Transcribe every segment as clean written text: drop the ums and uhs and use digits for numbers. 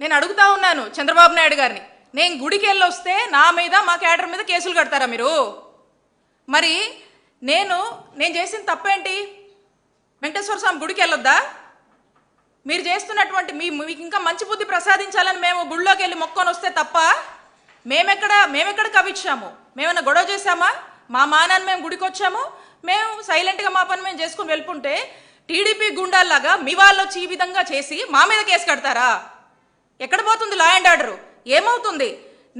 నేను అడుగుతా ఉన్నాను చంద్రబాబు నాయుడు గారిని, నేను గుడికి వెళ్ళి వస్తే నా మీద మా క్యాడర్ మీద కేసులు కడతారా మీరు? మరి నేను చేసిన తప్పేంటి? వెంకటేశ్వర స్వామి గుడికి వెళ్ళొద్దా? మీరు చేస్తున్నటువంటి మీకు ఇంకా మంచి బుద్ధి ప్రసాదించాలని మేము గుడిలోకి వెళ్ళి మొక్కొని వస్తే తప్ప మేమెక్కడ కవిచ్చాము? మేమన్నా గొడవ చేశామా? మా మానాన్ని మేము గుడికి వచ్చాము, మేము సైలెంట్గా మా పని మేము చేసుకుని వెళ్ళుకుంటే టీడీపీ గుండాల్లాగా మీ వాళ్ళు వచ్చి ఈ విధంగా చేసి మా మీద కేసు కడతారా? ఎక్కడ పోతుంది లా అండ్ ఆర్డరు? ఏమవుతుంది?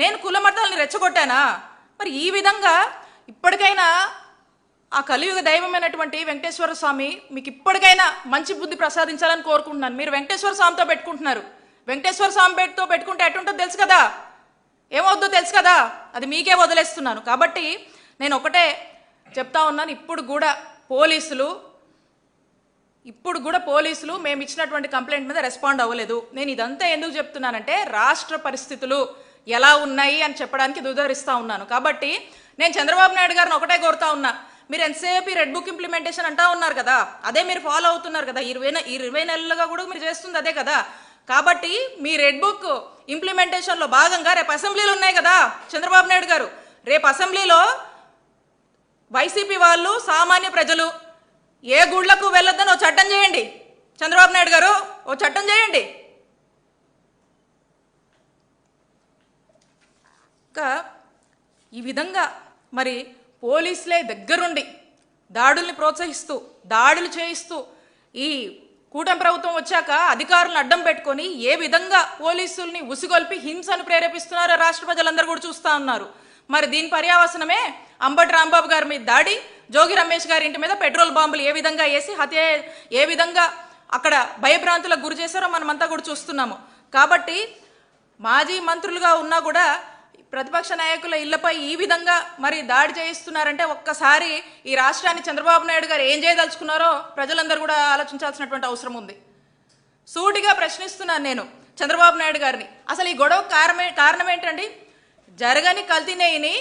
నేను కుల మతాలని రెచ్చగొట్టానా? మరి ఈ విధంగా ఇప్పటికైనా ఆ కలియుగ దైవమైనటువంటి వెంకటేశ్వర స్వామి మీకు ఇప్పటికైనా మంచి బుద్ధి ప్రసాదించాలని కోరుకుంటున్నాను. మీరు వెంకటేశ్వర స్వామితో పెట్టుకుంటున్నారు. వెంకటేశ్వర స్వామి పెట్టుకుంటే ఎటుంటుందో తెలుసు కదా, ఏమవుద్దో తెలుసు కదా, అది మీకే వదిలేస్తున్నాను. కాబట్టి నేను ఒకటే చెప్తా ఉన్నాను, ఇప్పుడు కూడా పోలీసులు మేము ఇచ్చినటువంటి కంప్లైంట్ మీద రెస్పాండ్ అవ్వలేదు. నేను ఇదంతా ఎందుకు చెప్తున్నానంటే రాష్ట్ర పరిస్థితులు ఎలా ఉన్నాయి అని చెప్పడానికి దుదరిస్తూ ఉన్నాను. కాబట్టి నేను చంద్రబాబు నాయుడు గారిని ఒకటే కోరుతా ఉన్నా, మీరు ఎంతసేపు ఈ రెడ్ బుక్ ఇంప్లిమెంటేషన్ అంటా ఉన్నారు కదా, అదే మీరు ఫాలో అవుతున్నారు కదా, 20 నెలలుగా కూడా మీరు చేస్తుంది అదే కదా. కాబట్టి మీ రెడ్ బుక్ ఇంప్లిమెంటేషన్లో భాగంగా రేపు అసెంబ్లీలు ఉన్నాయి కదా చంద్రబాబు నాయుడు గారు, రేపు అసెంబ్లీలో వైసీపీ వాళ్ళు సామాన్య ప్రజలు ఏ గుళ్లకు వెళ్ళొద్దని ఓ చట్టం చేయండి. చంద్రబాబు నాయుడు గారు ఓ చట్టం చేయండి. ఇంకా ఈ విధంగా మరి పోలీసులే దగ్గరుండి దాడుల్ని ప్రోత్సహిస్తూ దాడులు చేయిస్తూ ఈ కూటమి ప్రభుత్వం వచ్చాక అధికారులను అడ్డం పెట్టుకొని ఏ విధంగా పోలీసుల్ని ఉసిగొల్పి హింసను ప్రేరేపిస్తున్నారో రాష్ట్ర ప్రజలందరూ కూడా చూస్తూ ఉన్నారు. మరి దీని పర్యావసనమే అంబటి రాంబాబు గారి మీద దాడి, జోగి రమేష్ గారి ఇంటి మీద పెట్రోల్ బాంబులు ఏ విధంగా వేసి ఏ విధంగా అక్కడ భయభ్రాంతులకు గురి చేశారో మనమంతా కూడా చూస్తున్నాము. కాబట్టి మాజీ మంత్రులుగా ఉన్నా కూడా ప్రతిపక్ష నాయకుల ఇళ్లపై ఈ విధంగా మరి దాడి చేయిస్తున్నారంటే ఒక్కసారి ఈ రాష్ట్రాన్ని చంద్రబాబు నాయుడు గారు ఏం చేయదలుచుకున్నారో ప్రజలందరూ కూడా ఆలోచించాల్సినటువంటి అవసరం ఉంది. సూటిగా ప్రశ్నిస్తున్నాను నేను చంద్రబాబు నాయుడు గారిని, అసలు ఈ గొడవ కారణం ఏంటండి? జరగని కల్తీనేయిని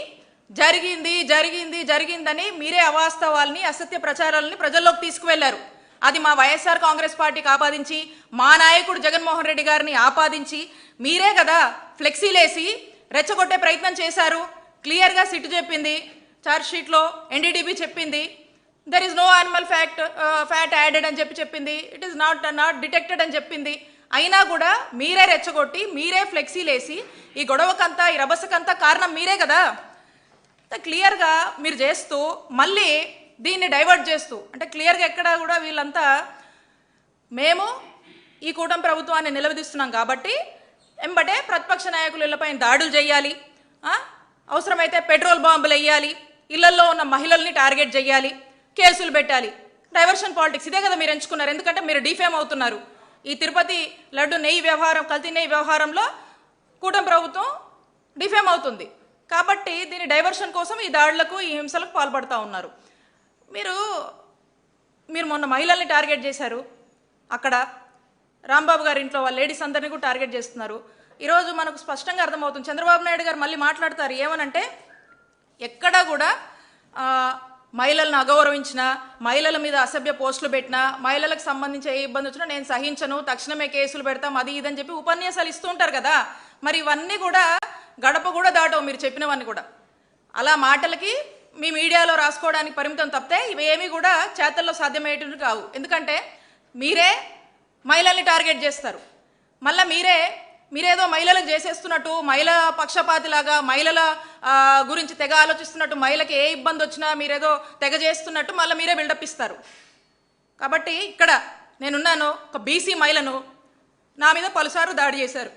జరిగిందని మీరే అవాస్తవాల్ని అసత్య ప్రచారాలని ప్రజల్లోకి తీసుకువెళ్లారు. అది మా వైఎస్ఆర్ కాంగ్రెస్ పార్టీకి ఆపాదించి మా నాయకుడు జగన్మోహన్ రెడ్డి గారిని ఆపాదించి మీరే కదా ఫ్లెక్సీలేసి రెచ్చగొట్టే ప్రయత్నం చేశారు. క్లియర్గా సిట్ చెప్పింది, ఛార్జ్ షీట్లో ఎన్డీడీబీ చెప్పింది, there is no animal fat added అని చెప్పింది, ఇట్ ఈస్ నాట్ డిటెక్టెడ్ అని చెప్పింది. అయినా కూడా మీరే రెచ్చగొట్టి మీరే ఫ్లెక్సీలేసి ఈ గొడవకంతా ఈ రభసకంతా కారణం మీరే కదా. క్లియర్గా మీరు చేస్తూ మళ్ళీ దీన్ని డైవర్ట్ చేస్తూ అంటే క్లియర్గా ఎక్కడ కూడా వీళ్ళంతా మేము ఈ కూటమి ప్రభుత్వాన్ని నిలదీస్తున్నాం కాబట్టి ఎంబటే ప్రతిపక్ష నాయకులపై దాడులు చేయాలి, అవసరమైతే పెట్రోల్ బాంబులు వేయాలి, ఇళ్లల్లో ఉన్న మహిళల్ని టార్గెట్ చేయాలి, కేసులు పెట్టాలి. డైవర్షన్ పాలిటిక్స్ ఇదే కదా మీరు ఎంచుకున్నారు. ఎందుకంటే మీరు డిఫేమ్ అవుతున్నారు. ఈ తిరుపతి లడ్డు నెయ్యి వ్యవహారం, కల్తీ నెయ్యి వ్యవహారంలో కూటమి ప్రభుత్వం డిఫేమ్ అవుతుంది. కాబట్టి దీని డైవర్షన్ కోసం ఈ దాడులకు ఈ హింసలకు పాల్పడుతూ ఉన్నారు. మీరు మొన్న మహిళల్ని టార్గెట్ చేశారు, అక్కడ రాంబాబు గారి ఇంట్లో వాళ్ళ లేడీస్ అందరినీ కూడా టార్గెట్ చేస్తున్నారు. ఈరోజు మనకు స్పష్టంగా అర్థమవుతుంది. చంద్రబాబు నాయుడు గారు మళ్ళీ మాట్లాడతారు ఏమనంటే, ఎక్కడా కూడా మహిళలను అగౌరవించినా, మహిళల మీద అసభ్య పోస్టులు పెట్టినా, మహిళలకు సంబంధించి ఏ ఇబ్బంది వచ్చినా నేను సహించను, తక్షణమే కేసులు పెడతాం, అది ఇదని చెప్పి ఉపన్యాసాలు ఇస్తూ ఉంటారు కదా. మరి ఇవన్నీ కూడా గడప కూడా దాటవు మీరు చెప్పినవన్నీ కూడా. అలా మాటలకి మీ మీడియాలో రాసుకోవడానికి పరిమితం తప్పితే ఇవేమీ కూడా చేతల్లో సాధ్యమయ్యేటివి కావు. ఎందుకంటే మీరే మహిళల్ని టార్గెట్ చేస్తారు, మళ్ళీ మీరేదో మహిళలకు చేసేస్తున్నట్టు, మహిళా పక్షపాతిలాగా మహిళల గురించి తెగ ఆలోచిస్తున్నట్టు, మహిళకి ఏ ఇబ్బంది వచ్చినా మీరేదో తెగ చేస్తున్నట్టు మళ్ళీ మీరే బిల్డప్ ఇస్తారు. కాబట్టి ఇక్కడ నేనున్నాను, ఒక బీసీ మహిళను నా మీద పలుసార్లు దాడి చేశారు.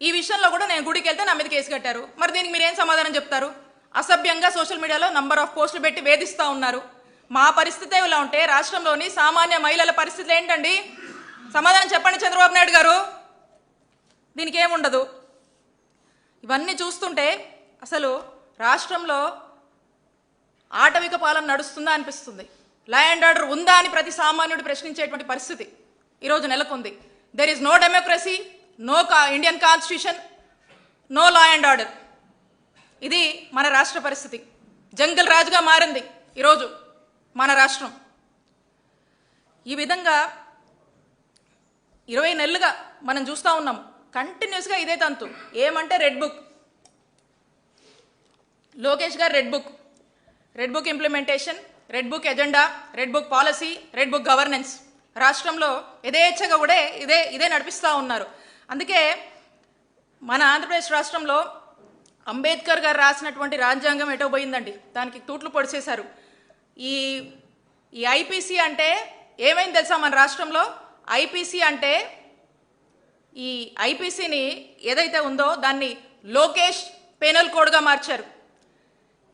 ఈ విషయంలో కూడా నేను గుడికి వెళ్తే నా మీద కేసు కట్టారు. మరి దీనికి మీరేం సమాధానం చెప్తారు? అసభ్యంగా సోషల్ మీడియాలో నంబర్ ఆఫ్ పోస్టులు పెట్టి వేధిస్తూ ఉన్నారు. మా పరిస్థితి ఇలా ఉంటే రాష్ట్రంలోని సామాన్య మహిళల పరిస్థితులు ఏంటండి? సమాధానం చెప్పండి చంద్రబాబు నాయుడు గారు. దీనికి ఏముండదు. ఇవన్నీ చూస్తుంటే అసలు రాష్ట్రంలో ఆటవిక పాలన నడుస్తుందా అనిపిస్తుంది. లా అండ్ ఆర్డర్ ఉందా అని ప్రతి సామాన్యుడు ప్రశ్నించేటువంటి పరిస్థితి ఈరోజు నెలకొంది. There is no democracy, no Indian constitution, no law and order. ఇది మన రాష్ట్ర పరిస్థితి. జంగల్ రాజుగా మారింది ఈరోజు మన రాష్ట్రం. ఈ విధంగా 20 నెలలుగా మనం చూస్తూ ఉన్నాము. కంటిన్యూస్గా ఇదే తంతు. ఏమంటే రెడ్ బుక్, లోకేష్ గారు red book implementation, red book agenda, red book policy, red book governance. రాష్ట్రంలో యథేచ్ఛగా కూడా ఇదే నడిపిస్తూ ఉన్నారు. అందుకే మన ఆంధ్రప్రదేశ్ రాష్ట్రంలో అంబేద్కర్ గారు రాసినటువంటి రాజ్యాంగం ఎటో పోయిందండి. దానికి తూట్లు పొడిచేశారు. ఈ ఐపీసీ అంటే ఏమైంది తెలుసా మన రాష్ట్రంలో? ఐపీసీ అంటే ఈ ఐపీసీని ఏదైతే ఉందో దాన్ని లోకేష్ పెనల్ కోడ్గా మార్చారు.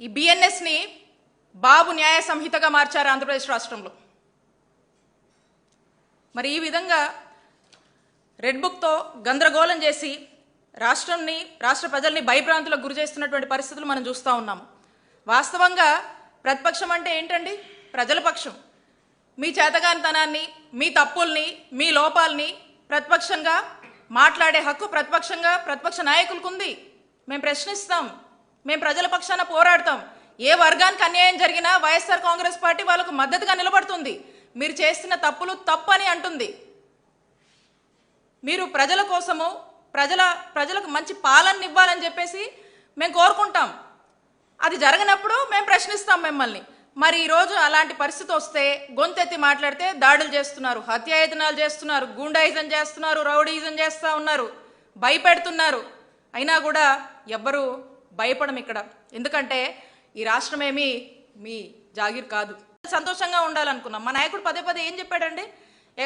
ఈ బిఎన్ఎస్ని బాబు న్యాయ సంహితగా మార్చారు ఆంధ్రప్రదేశ్ రాష్ట్రంలో. మరి ఈ విధంగా రెడ్ బుక్తో గందరగోళం చేసి రాష్ట్ర ప్రజల్ని భయభ్రాంతులకు గురి చేస్తున్నటువంటి పరిస్థితులు మనం చూస్తూ ఉన్నాము. వాస్తవంగా ప్రతిపక్షం అంటే ఏంటండి? ప్రజల పక్షం. మీ చేతగానితనాన్ని, మీ తప్పుల్ని, మీ లోపాలని ప్రతిపక్షంగా మాట్లాడే హక్కు ప్రతిపక్ష నాయకులకు ఉంది. మేము ప్రశ్నిస్తాం, మేము ప్రజల పక్షాన పోరాడతాం. ఏ వర్గానికి అన్యాయం జరిగినా వైఎస్ఆర్ కాంగ్రెస్ పార్టీ వాళ్ళకు మద్దతుగా నిలబడుతుంది. మీరు చేస్తున్న తప్పులు తప్పని అంటుంది. మీరు ప్రజల కోసము ప్రజలకు మంచి పాలన ఇవ్వాలని చెప్పేసి మేము కోరుకుంటాం. అది జరగనప్పుడు మేము ప్రశ్నిస్తాం మిమ్మల్ని. మరి ఈరోజు అలాంటి పరిస్థితి వస్తే గొంతెత్తి మాట్లాడితే దాడులు చేస్తున్నారు, హత్యాయత్నాలు చేస్తున్నారు, గూండాయిజం చేస్తున్నారు, రౌడీయిజం చేస్తూ ఉన్నారు, భయపెడుతున్నారు. అయినా కూడా ఎవ్వరూ భయపడం ఇక్కడ. ఎందుకంటే ఈ రాష్ట్రమేమి మీ జాగీర్ కాదు. సంతోషంగా ఉండాలనుకున్నాం. మా నాయకుడు పదే ఏం చెప్పాడండి?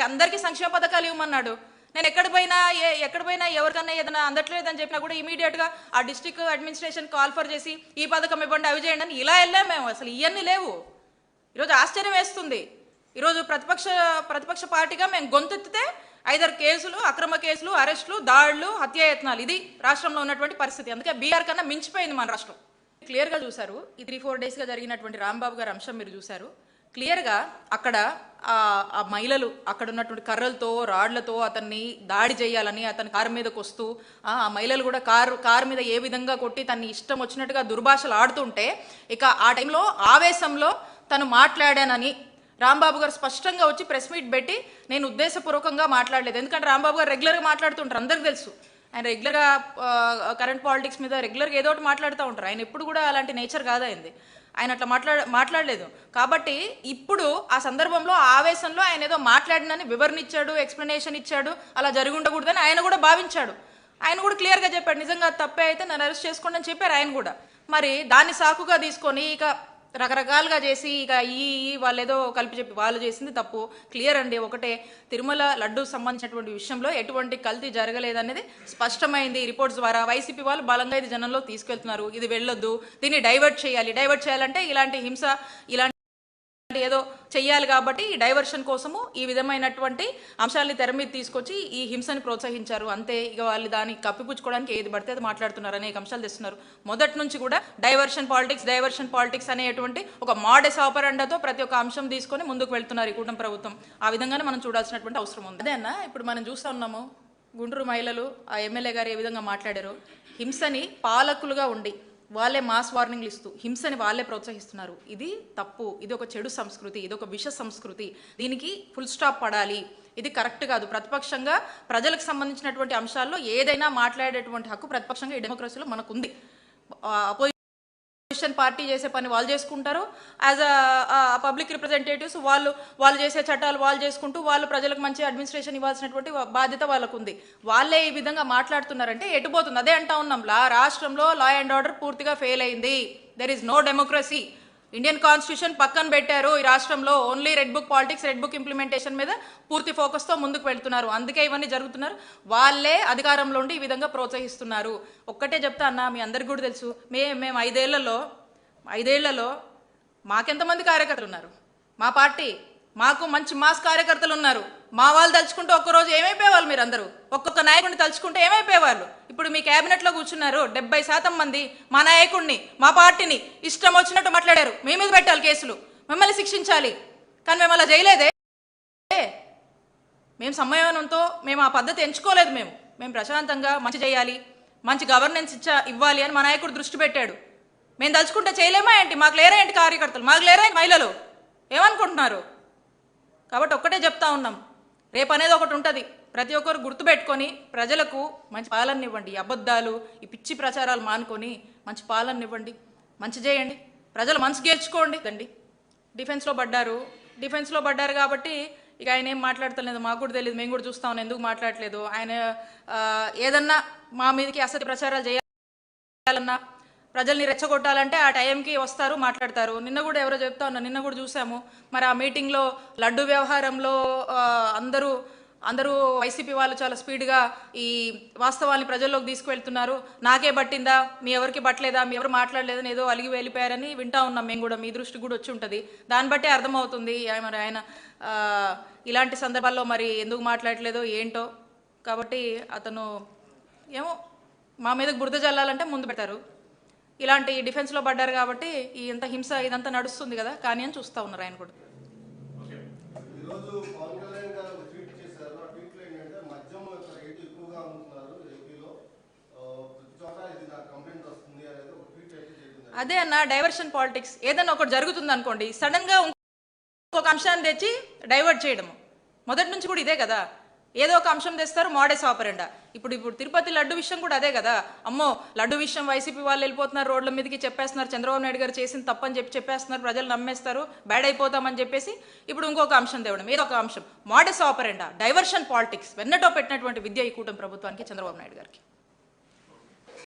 అందరికీ సంక్షేమ పథకాలు ఇవ్వమన్నాడు. నేను ఎక్కడ పోయినా ఎవరికన్నా ఏదైనా అందట్లేదని చెప్పినా కూడా ఇమీడియట్గా ఆ డిస్ట్రిక్ట్ అడ్మినిస్ట్రేషన్ కాల్ఫర్ చేసి ఈ పథకం ఇవ్వండి, అవి చేయండి అని ఇలా వెళ్ళాం మేము. అసలు ఇవన్నీ లేవు. ఈరోజు ఆశ్చర్యం వేస్తుంది. ఈరోజు ప్రతిపక్ష పార్టీగా మేము గొంతెత్తితే 5 కేసులు, అక్రమ కేసులు, అరెస్టులు, దాడులు, హత్యాయత్నాలు. ఇది రాష్ట్రంలో ఉన్నటువంటి పరిస్థితి. అందుకే బీహార్ కన్నా మించిపోయింది మన రాష్ట్రం. క్లియర్గా చూశారు. ఈ 3-4 డేస్గా జరిగినటువంటి రాంబాబు గారి అంశం మీరు చూశారు. క్లియర్గా అక్కడ ఆ మహిళలు అక్కడ ఉన్నటువంటి కర్రలతో, రాడ్లతో అతన్ని దాడి చేయాలని అతని కారు మీదకి వస్తూ ఆ మహిళలు కూడా కారు మీద ఏ విధంగా కొట్టి తన్ని ఇష్టం వచ్చినట్టుగా దుర్భాషలు ఆడుతుంటే ఇక ఆ టైంలో ఆవేశంలో తను మాట్లాడానని రాంబాబు గారు స్పష్టంగా వచ్చి ప్రెస్ మీట్ పెట్టి నేను ఉద్దేశపూర్వకంగా మాట్లాడలేదు. ఎందుకంటే రాంబాబు గారు రెగ్యులర్గా మాట్లాడుతుంటారు, అందరికీ తెలుసు. ఆయన రెగ్యులర్గా కరెంట్ పాలిటిక్స్ మీద రెగ్యులర్గా ఏదో ఒకటి మాట్లాడుతూ ఉంటారు. ఆయన ఎప్పుడు కూడా అలాంటి నేచర్ కాదు అయింది. ఆయన అట్లా మాట్లాడలేదు. కాబట్టి ఇప్పుడు ఆ సందర్భంలో ఆవేశంలో ఆయన ఏదో మాట్లాడినని వివరణ ఇచ్చాడు, ఎక్స్ప్లెనేషన్ ఇచ్చాడు. అలా జరిగి ఉండకూడదని ఆయన కూడా భావించాడు. ఆయన కూడా క్లియర్గా చెప్పాడు, నిజంగా తప్పే అయితే నన్ను అరెస్ట్ చేసుకోండి అని చెప్పారు ఆయన కూడా. మరి దాన్ని సాకుగా తీసుకొని ఇక రకరకాలుగా చేసి ఇక వాళ్ళు ఏదో కలిపి చెప్పి వాళ్ళు చేసింది తప్పు. క్లియర్ అండి. ఒకటే, తిరుమల లడ్డు సంబంధించినటువంటి విషయంలో ఎటువంటి కల్తీ జరగలేదనేది స్పష్టమైంది రిపోర్ట్స్ ద్వారా. వైసీపీ వాళ్ళు బలంగా ఇది జనంలో తీసుకెళ్తున్నారు. ఇది వెళ్ళొద్దు, దీన్ని డైవర్ట్ చేయాలంటే ఇలాంటి హింస ఏదో చెయ్యాలి కాబట్టి ఈ డైవర్షన్ కోసము ఈ విధమైనటువంటి అంశాలని తెర మీద తీసుకొచ్చి ఈ హింసని ప్రోత్సహించారు. అంతే. ఇక వాళ్ళు దాన్ని కప్పిపుచ్చుకోవడానికి ఏది పడితే అది మాట్లాడుతున్నారు, అనేక అంశాలు తెస్తున్నారు. మొదటి నుంచి కూడా డైవర్షన్ పాలిటిక్స్ అనేటువంటి ఒక మోడస్ ఆపరెండాతో ప్రతి ఒక్క అంశం తీసుకొని ముందుకు వెళ్తున్నారు ఈ కూటమి ప్రభుత్వం. ఆ విధంగానే మనం చూడాల్సినటువంటి అవసరం ఉంది. అదే అన్న, ఇప్పుడు మనం చూస్తూ ఉన్నాము గుంటూరు మహిళలు, ఆ ఎమ్మెల్యే గారు ఏ విధంగా మాట్లాడారు. హింసని పాలకులుగా ఉండి వాళ్ళే మాస్ వార్నింగ్లు ఇస్తూ హింసని వాళ్ళే ప్రోత్సహిస్తున్నారు. ఇది తప్పు. ఇది ఒక చెడు సంస్కృతి, ఇది ఒక విష సంస్కృతి. దీనికి ఫుల్ స్టాప్ పడాలి. ఇది కరెక్ట్ కాదు. ప్రతిపక్షంగా ప్రజలకు సంబంధించినటువంటి అంశాల్లో ఏదైనా మాట్లాడేటువంటి హక్కు ప్రతిపక్షంగా ఈ డెమోక్రసీలో మనకుంది. అపోజిషన్ పార్టీ చేసే పని వాళ్ళు చేసుకుంటారు. యాజ్ అ పబ్లిక్ రిప్రజెంటేటివ్స్ వాళ్ళు చేసే చట్టాలు వాళ్ళు చేసుకుంటూ వాళ్ళు ప్రజలకు మంచి అడ్మినిస్ట్రేషన్ ఇవ్వాల్సినటువంటి బాధ్యత వాళ్ళకు ఉంది. వాళ్ళే ఈ విధంగా మాట్లాడుతున్నారంటే ఎటుపోతుంది? అదే అంటా ఉన్నాం, రాష్ట్రంలో లా అండ్ ఆర్డర్ పూర్తిగా ఫెయిల్ అయింది. There is no democracy. Indian constitution పక్కన పెట్టారు. ఈ రాష్ట్రంలో only red book politics, red book implementation మీద పూర్తి ఫోకస్తో ముందుకు వెళ్తున్నారు. అందుకే ఇవన్నీ జరుగుతున్నారు. వాళ్ళే అధికారంలో ఉండి ఈ విధంగా ప్రోత్సహిస్తున్నారు. ఒక్కటే చెప్తా అన్న, మీ అందరికీ కూడా తెలుసు, మేము 5 ఏళ్లలో మాకెంతమంది కార్యకర్తలు ఉన్నారు. మా పార్టీ మాకు మంచి మాస్ కార్యకర్తలు ఉన్నారు. మా వాళ్ళు తలుచుకుంటే ఒక్కరోజు ఏమైపోయేవాళ్ళు? మీరు అందరూ ఒక్కొక్క నాయకుడిని తలుచుకుంటే ఏమైపోయేవాళ్ళు? ఇప్పుడు మీ క్యాబినెట్లో కూర్చున్నారు 70% మంది మా నాయకుడిని, మా పార్టీని ఇష్టం వచ్చినట్టు మాట్లాడారు. మీ మీద పెట్టాలి కేసులు, మిమ్మల్ని శిక్షించాలి. కానీ మేము అలా చేయలేదే. మేము సంయమనంతో మేము ఆ పద్ధతి ఎంచుకోలేదు. మేము ప్రశాంతంగా మంచి చేయాలి, మంచి గవర్నెన్స్ ఇవ్వాలి అని మా నాయకుడు దృష్టి పెట్టాడు. మేము తలుచుకుంటే చేయలేమా ఏంటి? మాకు లేరా ఏంటి కార్యకర్తలు? మాకు లేరా ఏంటి మహిళలు? ఏమనుకుంటున్నారు? కాబట్టి ఒక్కటే చెప్తా ఉన్నాం, రేపు అనేది ఒకటి ఉంటుంది. ప్రతి ఒక్కరు గుర్తుపెట్టుకొని ప్రజలకు మంచి పాలన ఇవ్వండి. ఈ అబద్ధాలు, ఈ పిచ్చి ప్రచారాలు మానుకొని మంచి పాలన ఇవ్వండి, మంచి చేయండి, ప్రజలు మనసు గెలుచుకోండి. అండి డిఫెన్స్లో పడ్డారు కాబట్టి ఇక ఆయన ఏం మాట్లాడతలేదు, మాకు కూడా తెలియదు, మేము కూడా చూస్తాం ఎందుకు మాట్లాడలేదు. ఆయన ఏదన్నా మా మీదకి అసలు ప్రచారాలు చేయాలన్నా, ప్రజల్ని రెచ్చగొట్టాలంటే ఆ టైంకి వస్తారు, మాట్లాడతారు. నిన్న కూడా ఎవరో చెప్తా ఉన్నారు, నిన్న కూడా చూసాము. మరి ఆ మీటింగ్లో లడ్డు వ్యవహారంలో అందరూ వైసీపీ వాళ్ళు చాలా స్పీడ్గా ఈ వాస్తవాన్ని ప్రజల్లోకి తీసుకువెళ్తున్నారు. నాకే పట్టిందా, మీ ఎవరికి పట్టలేదా, మీ ఎవరు మాట్లాడలేదని ఏదో అలిగి వెళ్ళిపోయారని వింటా ఉన్నాం. మేము కూడా, మీ దృష్టి కూడా వచ్చి ఉంటుంది. దాన్ని బట్టే అర్థమవుతుంది మరి ఆయన ఇలాంటి సందర్భాల్లో మరి ఎందుకు మాట్లాడలేదో ఏంటో. కాబట్టి అతను ఏమో మా మీదకి బురద జల్లాలంటే ముందు పెట్టారు. ఇలాంటి డిఫెన్స్లో పడ్డారు కాబట్టి ఈ ఇంత హింస ఇదంతా నడుస్తుంది కదా, కానీ అని చూస్తూ ఉన్నారు ఆయన కూడా. అదే అన్న, డైవర్షన్ పాలిటిక్స్. ఏదన్నా ఒకటి జరుగుతుంది అనుకోండి, సడన్గా ఇంకొక అంశాన్ని తెచ్చి డైవర్ట్ చేయడము. మొదటి నుంచి కూడా ఇదే కదా, ఏదో ఒక అంశం తెస్తారు, మోడెస్ ఆపరెండా. ఇప్పుడు తిరుపతి లడ్డు విషయం కూడా అదే కదా. అమ్మో, లడ్డు విషయం వైసీపీ వాళ్ళు వెళ్ళిపోతున్నారు, రోడ్ల మీదకి చెప్పేస్తున్నారు, చంద్రబాబు నాయుడు గారు చేసిన తప్పని చెప్పేస్తున్నారు, ప్రజలు నమ్మేస్తారు, బ్యాడ్ అయిపోతామని చెప్పేసి ఇప్పుడు ఇంకొక అంశం తేవడం. ఏదో ఒక అంశం, మోడెస్ ఆపరెండా, డైవర్షన్ పాలిటిక్స్ వెన్నటో పెట్టినటువంటి విద్య ఈ కూటమి ప్రభుత్వానికి, చంద్రబాబు నాయుడు గారికి.